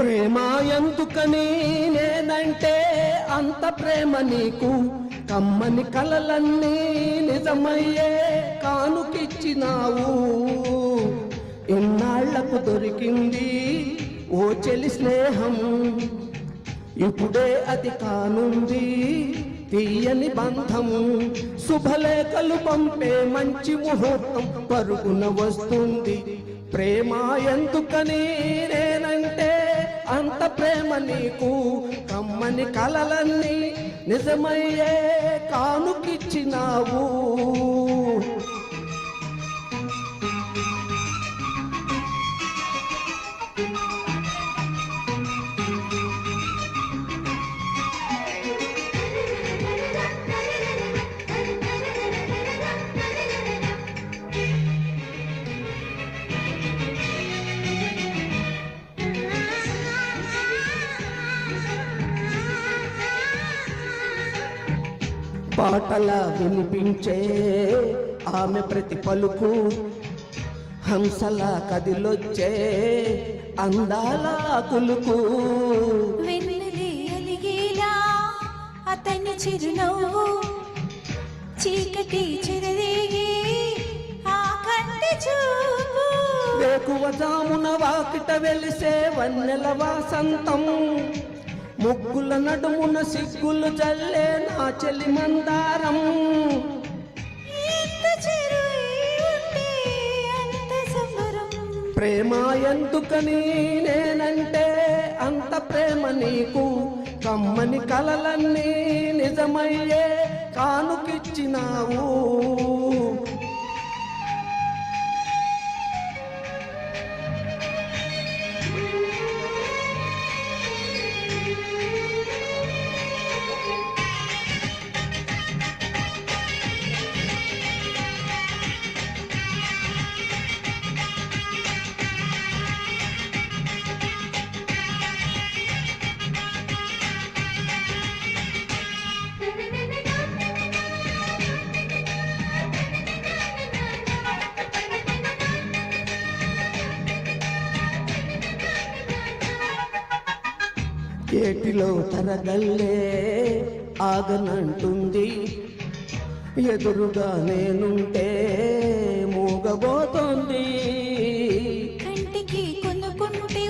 ప్రేమ ఎందుకని నేనంటే అంత ప్రేమ నీకు, కమ్మని కలలన్నీ నిజమయ్యే కానుకిచ్చినావు. ఇన్నాళ్లకు దొరికింది ఓ చెలి స్నేహం, ఇప్పుడే అది కానుంది తీయని బంధము. శుభలేఖలు పంపే మంచి ముహూర్తం పరుగున వస్తుంది. ప్రేమ ఎందుకని నేనంటే అంత ప్రేమ నీకు, కమ్మని కలలన్నీ నిజమయ్యే కానుకిచ్చినావు. పాటలా వినిపించే ఆమె ప్రతి పలుకు, హంసలా కదిలొచ్చే అందాల కులుకు. వెన్నెలే అలిగేలా అతని చిరునవ్వు, చీకటి చెరరేగే ఆ కంటి చూపు. వేకువజామున వాకిట వెలిసే వన్నెల వాసంతం, ముగ్గుల నడుమున సిగ్గులు జల్లే నా చెలి మందారం. ప్రేమ ఎందుకని నేనంటే అంత ప్రేమ నీకు, కమ్మని కలలన్నీ నిజమయ్యే కానుకిచ్చినావు. ఏటిలో తరగల్లే ఆగనంటుంది, ఎదురుగా నేనుంటే మూగబోతోంది. కంటికి కొనుక్కుంటే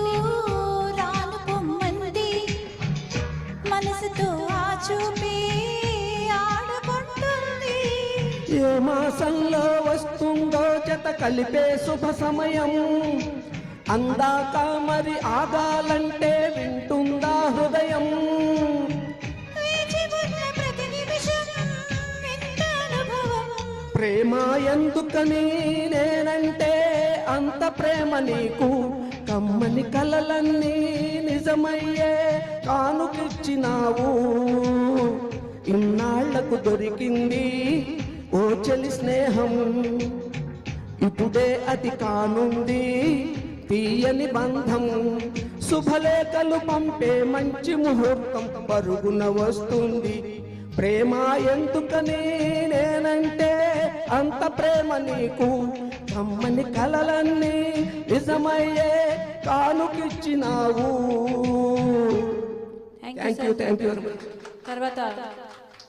రాను పొమ్మంది, మనసుతో ఆ చూపే ఆడుకుంటుంది. ఏ మాసంలో వస్తుందో జత కలిపే శుభ సమయం, అందాక మరి ఆగాలంటే వింటుందా హృదయం. ప్రేమ ఎందుకని నేనంటే అంత ప్రేమ నీకు, కమ్మని కలలన్నీ నిజమయ్యే కానుకిచ్చినావు. ఇన్నాళ్లకు దొరికింది ఓ చెలి స్నేహం, ఇప్పుడే అది కానుంది తీయని బంధం. శుభలేఖలు పంపే మంచి ముహూర్తం పరుగున వస్తుంది. ప్రేమ ఎందుకని నేనంటే అంత ప్రేమ నీకు, కమ్మని కలలన్నీ నిజమయ్యే కానుకిచ్చినావు. Thank you. తర్వాత